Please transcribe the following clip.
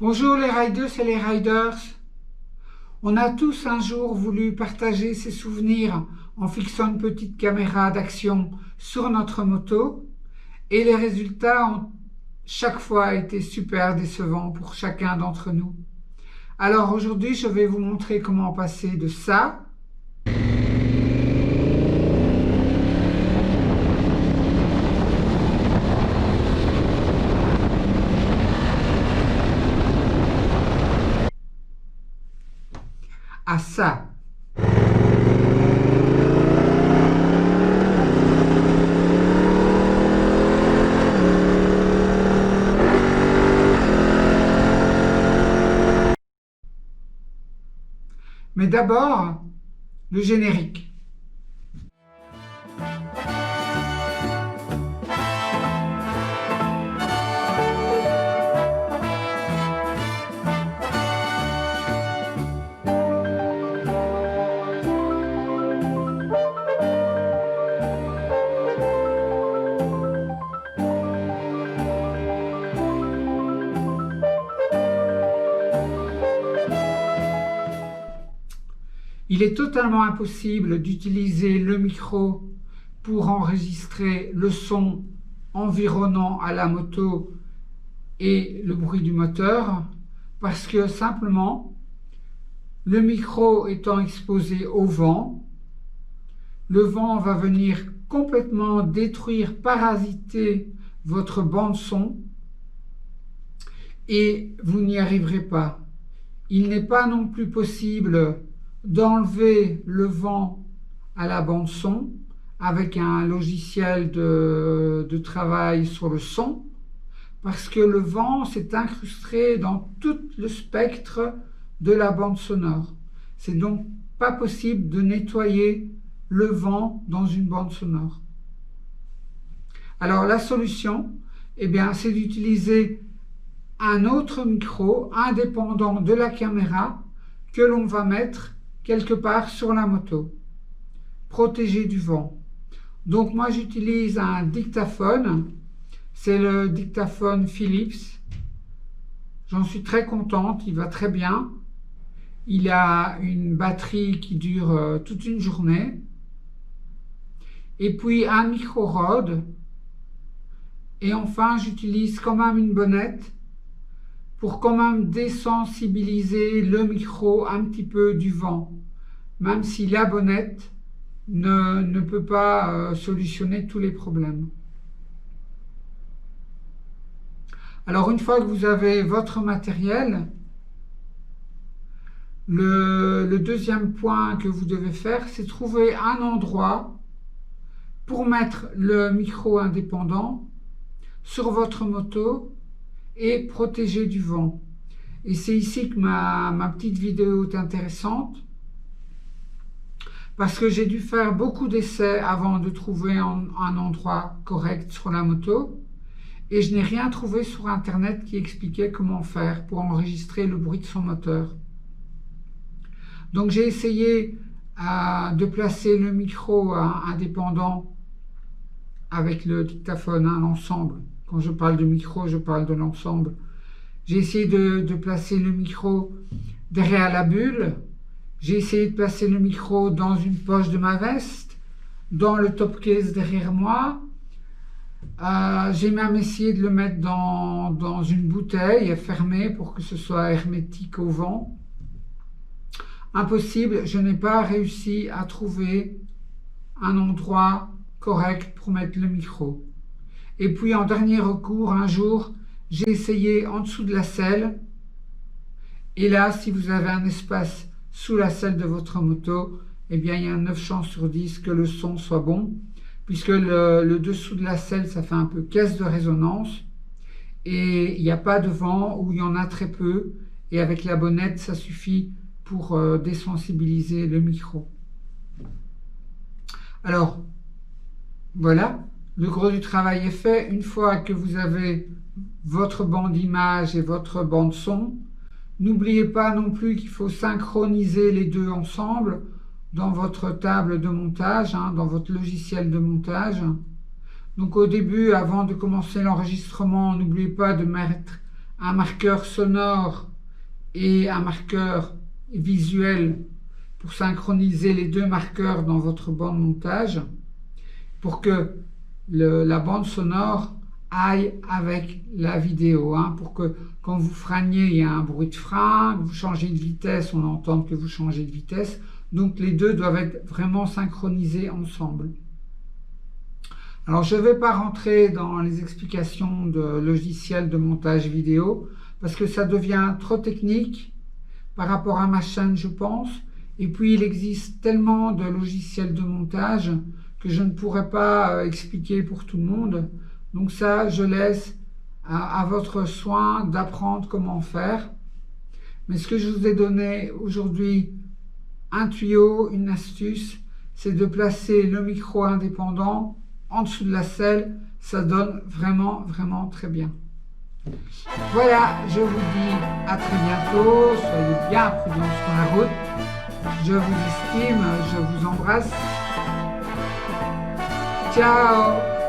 Bonjour les riders et les riders. On a tous un jour voulu partager ses souvenirs en fixant une petite caméra d'action sur notre moto et les résultats ont chaque fois été super décevants pour chacun d'entre nous. Alors aujourd'hui, je vais vous montrer comment passer de ça à ça. Mais d'abord, le générique. Il est totalement impossible d'utiliser le micro pour enregistrer le son environnant à la moto et le bruit du moteur parce que simplement le micro étant exposé au vent, le vent va venir complètement détruire, parasiter votre bande son et vous n'y arriverez pas. Il n'est pas non plus possible d'enlever le vent à la bande son avec un logiciel de travail sur le son parce que le vent s'est incrusté dans tout le spectre de la bande sonore. C'est donc pas possible de nettoyer le vent dans une bande sonore. Alors la solution, c'est d'utiliser un autre micro indépendant de la caméra que l'on va mettre quelque part sur la moto, protégé du vent. Donc moi j'utilise un dictaphone, c'est le dictaphone Philips. J'en suis très contente, il va très bien. Il a une batterie qui dure toute une journée. Et puis un micro Rode. Et enfin j'utilise quand même une bonnette pour quand même désensibiliser le micro un petit peu du vent, même si la bonnette ne peut pas solutionner tous les problèmes. Alors une fois que vous avez votre matériel, le deuxième point que vous devez faire, c'est trouver un endroit pour mettre le micro indépendant sur votre moto et protéger du vent. Et c'est ici que ma petite vidéo est intéressante parce que j'ai dû faire beaucoup d'essais avant de trouver un endroit correct sur la moto et je n'ai rien trouvé sur internet qui expliquait comment faire pour enregistrer le bruit de son moteur. Donc j'ai essayé de placer le micro indépendant avec le dictaphone, l'ensemble. Quand je parle de micro, je parle de l'ensemble. J'ai essayé de placer le micro derrière la bulle. J'ai essayé de placer le micro dans une poche de ma veste, dans le top case derrière moi. J'ai même essayé de le mettre dans une bouteille fermée pour que ce soit hermétique au vent. Impossible, je n'ai pas réussi à trouver un endroit correct pour mettre le micro. Et puis en dernier recours, un jour, j'ai essayé en dessous de la selle. Et là, si vous avez un espace sous la selle de votre moto, il y a 9 chances sur 10 que le son soit bon, puisque le dessous de la selle, ça fait un peu caisse de résonance. Et il n'y a pas de vent ou il y en a très peu. Et avec la bonnette, ça suffit pour désensibiliser le micro. Alors, voilà. Le gros du travail est fait. Une fois que vous avez votre bande image et votre bande son, n'oubliez pas non plus qu'il faut synchroniser les deux ensemble dans votre table de montage, dans votre logiciel de montage. Donc au début, avant de commencer l'enregistrement, n'oubliez pas de mettre un marqueur sonore et un marqueur visuel pour synchroniser les deux marqueurs dans votre bande montage pour que la bande sonore aille avec la vidéo, hein, pour que quand vous freiniez, il y a un bruit de frein, que vous changez de vitesse, on entend que vous changez de vitesse. Donc les deux doivent être vraiment synchronisés ensemble. Alors je ne vais pas rentrer dans les explications de logiciels de montage vidéo parce que ça devient trop technique par rapport à ma chaîne, je pense. Et puis il existe tellement de logiciels de montage que je ne pourrais pas expliquer pour tout le monde. Donc ça, je laisse à votre soin d'apprendre comment faire. Mais ce que je vous ai donné aujourd'hui, un tuyau, une astuce, c'est de placer le micro indépendant en dessous de la selle. Ça donne vraiment, vraiment très bien. Voilà, je vous dis à très bientôt. Soyez bien prudents sur la route. Je vous estime, je vous embrasse. Ciao!